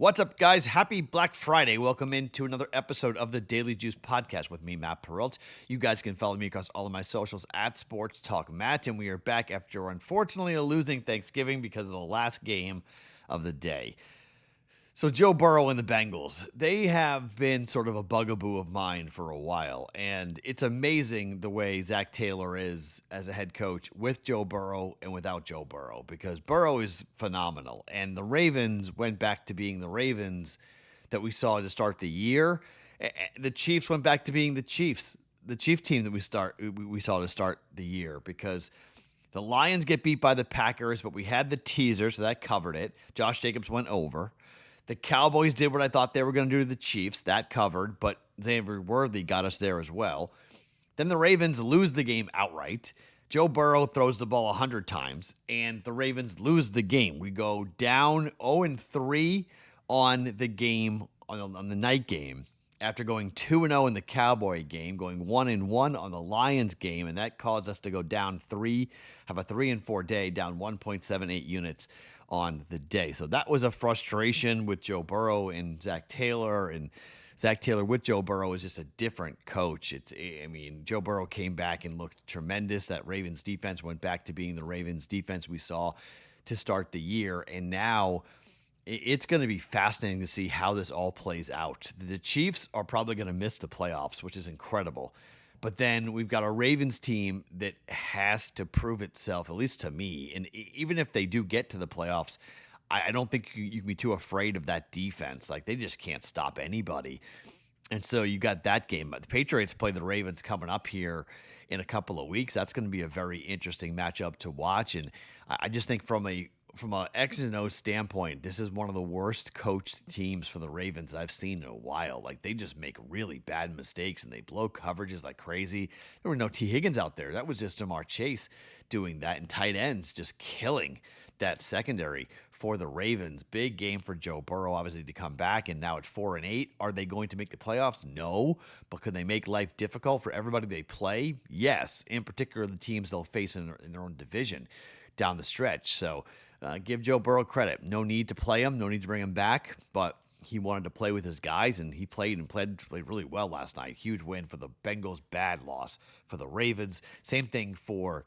What's up, guys? Happy Black Friday. Welcome into another episode of the Daily Juice Podcast with me, Matt Perrault. You guys can follow me across all of my socials at Sports Talk Matt, and we are back after, unfortunately, a losing Thanksgiving because of the last game of the day. So Joe Burrow and the Bengals, they have been sort of a bugaboo of mine for a while, and it's amazing the way Zach Taylor is as a head coach with Joe Burrow and without Joe Burrow, because Burrow is phenomenal, and the Ravens went back to being the Ravens that we saw to start the year. The Chiefs went back to being the Chiefs team that we saw to start the year, because the Lions get beat by the Packers, but we had the teaser, so that covered it. Josh Jacobs went over. The Cowboys did what I thought they were going to do to the Chiefs. That covered, but Xavier Worthy got us there as well. Then the Ravens lose the game outright. Joe Burrow throws the ball 100 times, and the Ravens lose the game. We go down 0-3 on the game, on the night game, after going 2-0 in the Cowboy game, going 1-1 on the Lions game, and that caused us to go down have a 3-4 day, down 1.78 units on the day. So that was a frustration with Joe Burrow and Zach Taylor, and Zach Taylor with Joe Burrow is just a different coach. Joe Burrow came back and looked tremendous. That Ravens defense went back to being the Ravens defense we saw to start the year, and now it's going to be fascinating to see how this all plays out. The Chiefs are probably going to miss the playoffs, which is incredible. But then we've got a Ravens team that has to prove itself, at least to me. And even if they do get to the playoffs, I don't think you can be too afraid of that defense. Like, they just can't stop anybody. And so you got that game. The Patriots play the Ravens coming up here in a couple of weeks. That's going to be a very interesting matchup to watch. And I just think from a X's and O's standpoint, this is one of the worst coached teams for the Ravens I've seen in a while. Like, they just make really bad mistakes and they blow coverages like crazy. There were no T. Higgins out there. That was just Jamar Chase doing that, and tight ends just killing that secondary for the Ravens. Big game for Joe Burrow, obviously, to come back, and now at 4-8. Are they going to make the playoffs? No. But could they make life difficult for everybody they play? Yes. In particular, the teams they'll face in their own division down the stretch. So give Joe Burrow credit. No need to play him, no need to bring him back, but he wanted to play with his guys, and he played really well last night. Huge win for the Bengals, bad loss for the Ravens. Same thing for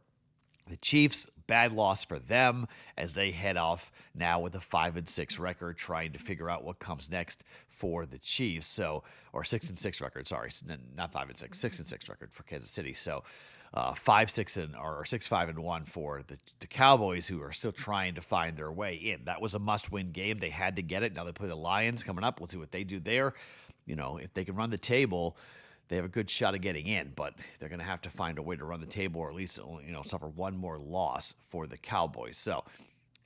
the Chiefs, bad loss for them as they head off now with a 5-6 record, trying to figure out what comes next for the Chiefs. So, or 6-6 record, sorry, not 5-6, 6-6 record for Kansas City. So 5-6 or 6-5-1 for the Cowboys, who are still trying to find their way in. That was a must-win game. They had to get it. Now they play the Lions coming up. Let's see what they do there. You know, if they can run the table, they have a good shot of getting in, but they're going to have to find a way to run the table, or at least, suffer one more loss for the Cowboys. So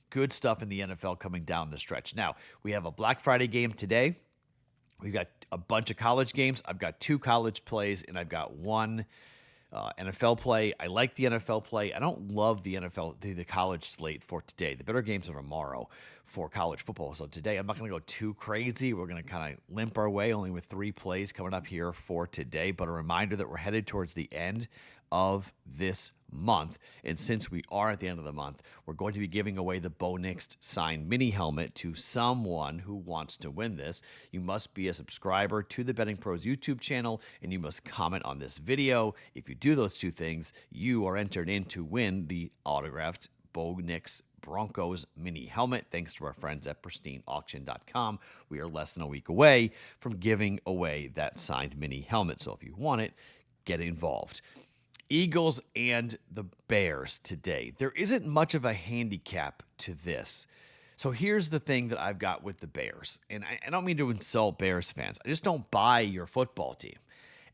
good stuff in the NFL coming down the stretch. Now, we have a Black Friday game today. We've got a bunch of college games. I've got 2 college plays, and I've got 1 NFL play. I like the NFL play. I don't love the the college slate for today. The better games are tomorrow for college football. So today, I'm not going to go too crazy. We're going to kind of limp our way, only with 3 plays coming up here for today. But a reminder that we're headed towards the end of this month. And since we are at the end of the month, we're going to be giving away the Bo Nix signed mini helmet to someone who wants to win this. You must be a subscriber to the BettingPros YouTube channel, and you must comment on this video. If you do those 2 things, you are entered in to win the autographed Bo Nix Broncos mini helmet, thanks to our friends at pristineauction.com. We are less than a week away from giving away that signed mini helmet. So if you want it, get involved. Eagles and the Bears today. There isn't much of a handicap to this. So here's the thing that I've got with the Bears. And I don't mean to insult Bears fans. I just don't buy your football team.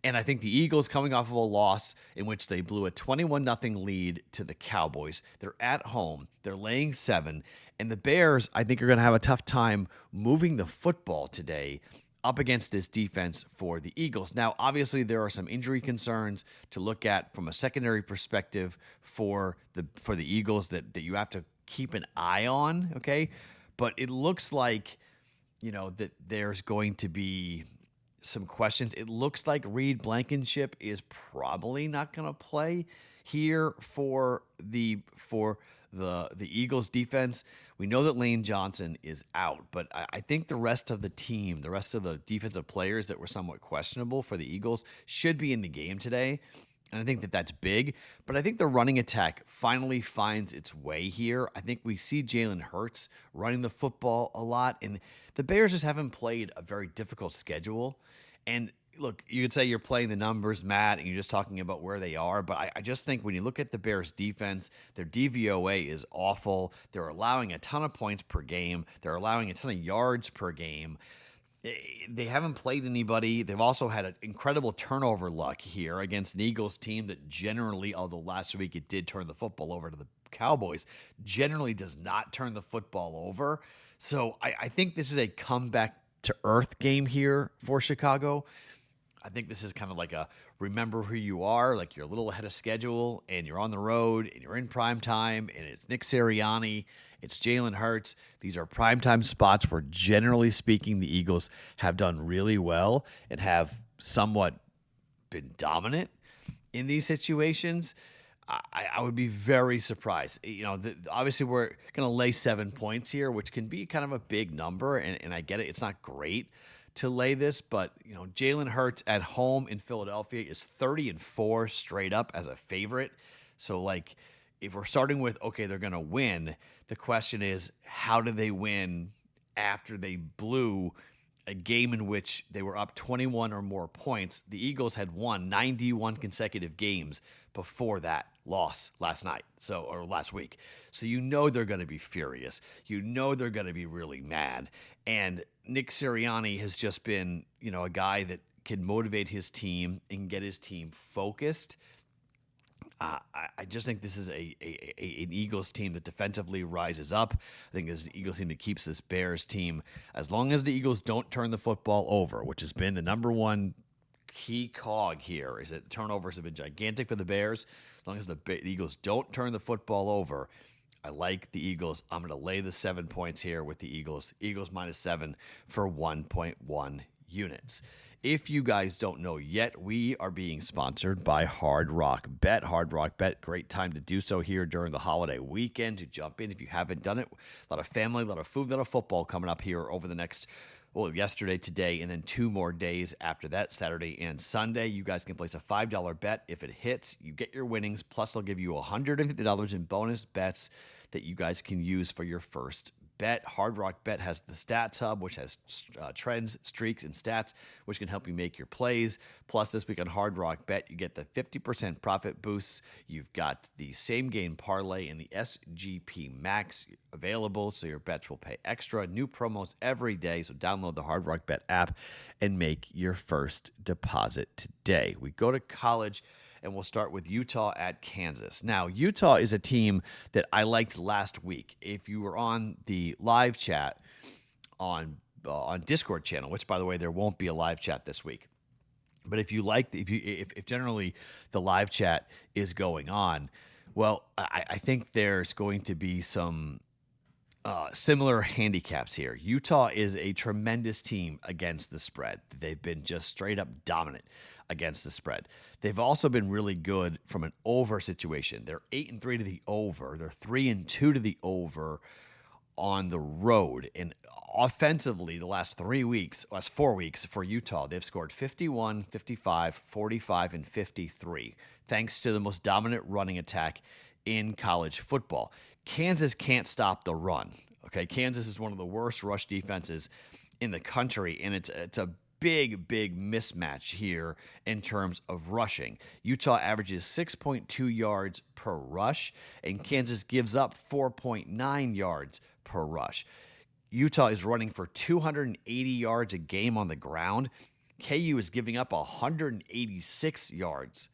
And I think the Eagles, coming off of a loss in which they blew a 21-0 lead to the Cowboys, they're at home, they're laying 7, and the Bears, I think, are going to have a tough time moving the football today up against this defense for the Eagles. Now, obviously, there are some injury concerns to look at from a secondary perspective for the Eagles that you have to keep an eye on, okay? But it looks like, that there's going to be some questions. It looks like Reed Blankenship is probably not going to play here for the Eagles defense. We know that Lane Johnson is out, but I think the rest of the team, the rest of the defensive players that were somewhat questionable for the Eagles should be in the game today. And I think that that's big, but I think the running attack finally finds its way here. I think we see Jalen Hurts running the football a lot, and the Bears just haven't played a very difficult schedule. And look, you could say you're playing the numbers, Matt, and you're just talking about where they are, but I just think when you look at the Bears defense, their DVOA is awful. They're allowing a ton of points per game. They're allowing a ton of yards per game. They haven't played anybody. They've also had an incredible turnover luck here against an Eagles team that generally, although last week it did turn the football over to the Cowboys, generally does not turn the football over. So I think this is a comeback to earth game here for Chicago. I think this is kind of like a remember who you are, like you're a little ahead of schedule and you're on the road and you're in prime time and it's Nick Sirianni, it's Jalen Hurts. These are primetime spots where, generally speaking, the Eagles have done really well and have somewhat been dominant in these situations. I would be very surprised. Obviously, we're going to lay 7 points here, which can be kind of a big number, and I get it. It's not great to lay this, but Jalen Hurts at home in Philadelphia is 30-4 straight up as a favorite. So, like, if we're starting with, okay, they're going to win, the question is, how do they win after they blew a game in which they were up 21 or more points? The Eagles had won 91 consecutive games before that loss last week. So they're going to be furious. They're going to be really mad. And Nick Sirianni has just been, a guy that can motivate his team and get his team focused. I just think this is an Eagles team that defensively rises up. I think this is an Eagles team that keeps this Bears team, as long as the Eagles don't turn the football over, which has been the number one key cog here, is that turnovers have been gigantic for the Bears. As long as the Eagles don't turn the football over, I like the Eagles. I'm going to lay the 7 points here with the Eagles. Eagles -7 for 1.1 units. If you guys don't know yet, we are being sponsored by Hard Rock Bet. Hard Rock Bet, great time to do so here during the holiday weekend, to jump in if you haven't done it. A lot of family, a lot of food, a lot of football coming up here over the next, yesterday, today, and then 2 more days after that, Saturday and Sunday. You guys can place a $5 bet. If it hits, you get your winnings, plus they'll give you $150 in bonus bets that you guys can use for your first bet. Hard Rock Bet has the Stats Hub, which has trends, streaks, and stats, which can help you make your plays. Plus, this week on Hard Rock Bet, you get the 50% profit boosts. You've got the same game parlay and the SGP Max available, so your bets will pay extra. New promos every day, so download the Hard Rock Bet app and make your first deposit today. We go to college, and we'll start with Utah at Kansas. Now, Utah is a team that I liked last week. If you were on the live chat on Discord channel, which, by the way, there won't be a live chat this week, but if generally the live chat is going on, well, I think there's going to be some similar handicaps here. Utah is a tremendous team against the spread. They've been just straight up dominant against the spread. They've also been really good from an over situation. They're 8-3 to the over. They're 3-2 to the over on the road. And offensively, the last 4 weeks for Utah, they've scored 51, 55, 45, and 53, thanks to the most dominant running attack in college football. Kansas can't stop the run. Okay, Kansas is one of the worst rush defenses in the country, and it's a big mismatch here in terms of rushing. Utah averages 6.2 yards per rush, and Kansas gives up 4.9 yards per rush. Utah is running for 280 yards a game on the ground. KU is giving up 186 yards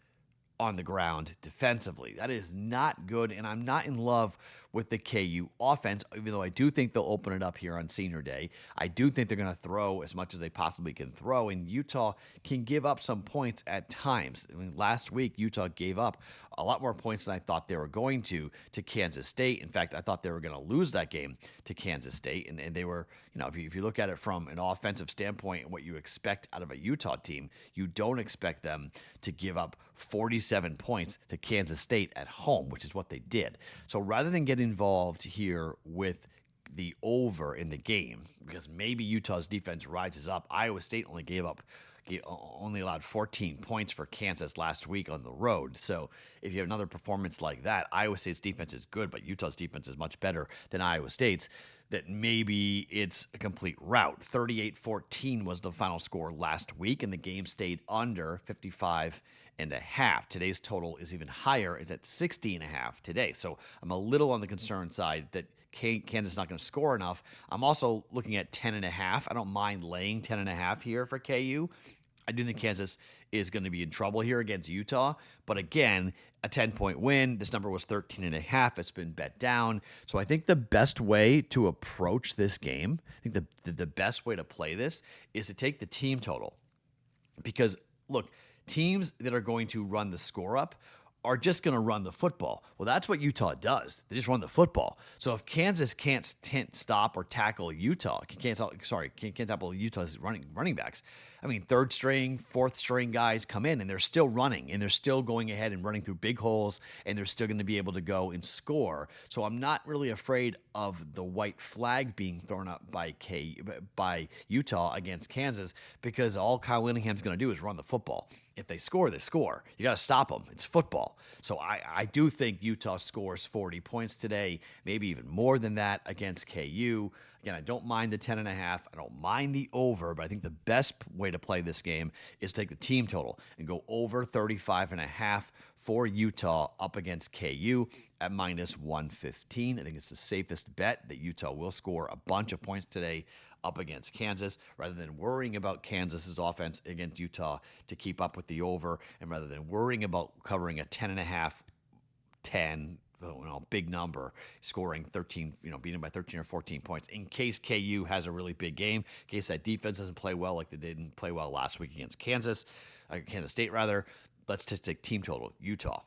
on the ground defensively. That is not good, and I'm not in love with the KU offense, even though I do think they'll open it up here on Senior Day. I do think they're going to throw as much as they possibly can throw, and Utah can give up some points at times. I mean, last week, Utah gave up a lot more points than I thought they were going to Kansas State. In fact, I thought they were going to lose that game to Kansas State, and they were, if you look at it from an offensive standpoint and what you expect out of a Utah team, you don't expect them to give up 47 points to Kansas State at home, which is what they did. So rather than get involved here with the over in the game because maybe Utah's defense rises up. Iowa State only allowed 14 points for Kansas last week on the road. So if you have another performance like that, Iowa State's defense is good, but Utah's defense is much better than Iowa State's, that maybe it's a complete rout. 38-14 was the final score last week, and the game stayed under 55.5. Today's total is even higher. It's at 60.5 today. So I'm a little on the concern side that Kansas is not going to score enough. I'm also looking at 10.5. I don't mind laying 10.5 here for KU. I do think Kansas is going to be in trouble here against Utah. But again, a 10-point win. This number was 13.5. It's been bet down. So I think the best way to approach this game, I think the best way to play this is to take the team total. Because, look, teams that are going to run the score up are just going to run the football. Well, that's what Utah does. They just run the football. So if Kansas can't stop or tackle Utah, can't tackle Utah's running backs. I mean, third string, fourth string guys come in and they're still running and they're still going ahead and running through big holes and they're still going to be able to go and score. So I'm not really afraid of the white flag being thrown up by Utah against Kansas because all Kyle Whittingham's going to do is run the football. If they score, they score. You got to stop them. It's football. So I do think Utah scores 40 points today, maybe even more than that against KU. Again, I don't mind the 10.5. I don't mind the over, but I think the best way to play this game is take the team total and go over 35.5 for Utah up against KU at minus 115. I think it's the safest bet that Utah will score a bunch of points today up against Kansas rather than worrying about Kansas's offense against Utah to keep up with the over, and rather than worrying about covering a 10.5, 10, big number, scoring 13, beating by 13 or 14 points in case KU has a really big game, in case that defense doesn't play well like they didn't play well last week against Kansas State rather. Let's just take team total. Utah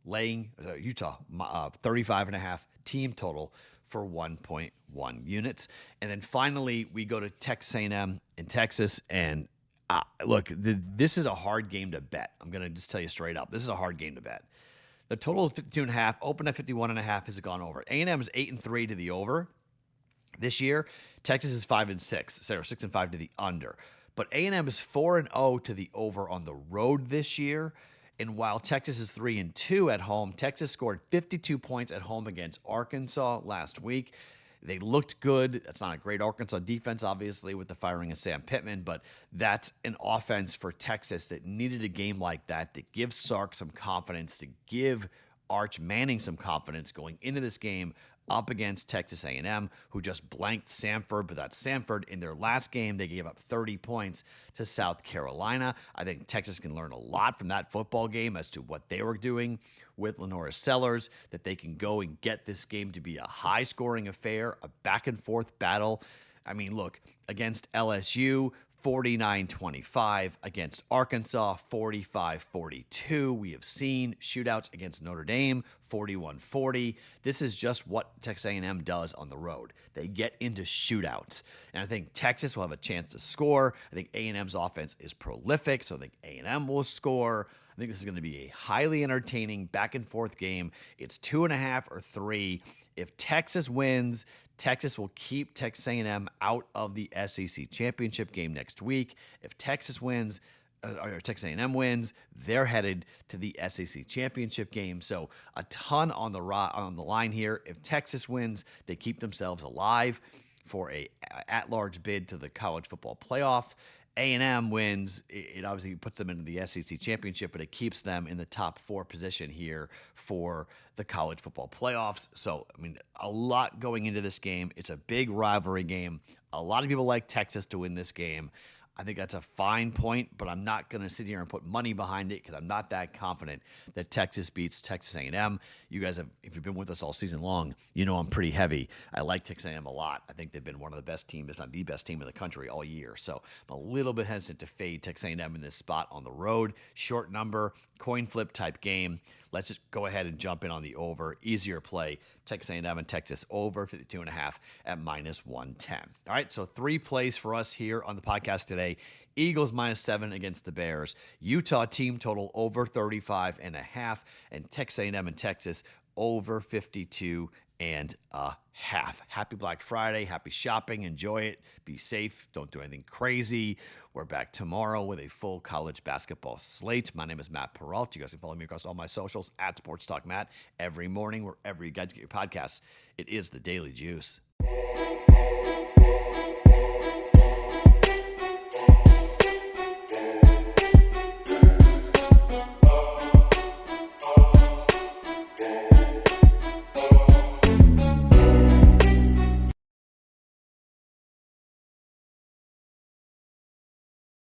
35.5 team total for 1.1 units. And then finally, we go to Texas A&M in Texas. And look, this is a hard game to bet. I'm going to just tell you straight up. This is a hard game to bet. The total is 52.5, open at 51.5, has gone over. A&M is 8-3 to the over this year. Texas is 5-6, so 6-5 to the under. But A&M is 4-0 to the over on the road this year. And while Texas is 3-2 at home, Texas scored 52 points at home against Arkansas last week. They looked good. That's not a great Arkansas defense, obviously, with the firing of Sam Pittman, but that's an offense for Texas that needed a game like that to give Sark some confidence, to give Arch Manning some confidence going into this game up against Texas A&M, who just blanked Samford. But that's Samford. In their last game, they gave up 30 points to South Carolina. I think Texas can learn a lot from that football game as to what they were doing with Lenora Sellers, that they can go and get this game to be a high-scoring affair, a back-and-forth battle. I mean, look, against LSU, 49-25. Against Arkansas, 45-42. We have seen shootouts against Notre Dame, 41-40. This is just what Texas A&M does on the road. They get into shootouts. And I think Texas will have a chance to score. I think A&M's offense is prolific, so I think A&M will score. I think this is going to be a highly entertaining back-and-forth game. It's 2.5 or 3. If Texas wins, Texas will keep Texas A&M out of the SEC championship game next week. If Texas wins, or Texas A&M wins, they're headed to the SEC championship game. So a ton on the line here. If Texas wins, they keep themselves alive for a at-large bid to the college football playoff. A&M wins, it obviously puts them into the SEC championship, but it keeps them in the top 4 position here for the college football playoffs. So, I mean, a lot going into this game. It's a big rivalry game. A lot of people like Texas to win this game. I think that's a fine point, but I'm not going to sit here and put money behind it because I'm not that confident that Texas beats Texas A&M. You guys have, if you've been with us all season long, you know I'm pretty heavy. I like Texas A&M a lot. I think they've been one of the best teams, if not the best team in the country all year. So I'm a little bit hesitant to fade Texas A&M in this spot on the road. Short number, coin flip type game. Let's just go ahead and jump in on the over. Easier play. Texas A&M and Texas over 52.5 at minus 110. All right, so 3 plays for us here on the podcast today. Eagles -7 against the Bears. Utah team total over 35.5, and Texas A&M and Texas over 52.5. half. Happy Black Friday. Happy shopping. Enjoy it. Be safe. Don't do anything crazy. We're back tomorrow with a full college basketball slate. My name is Matt Perrault. You guys can follow me across all my socials at Sports Talk Matt every morning, wherever you guys get your podcasts. It is the Daily Juice.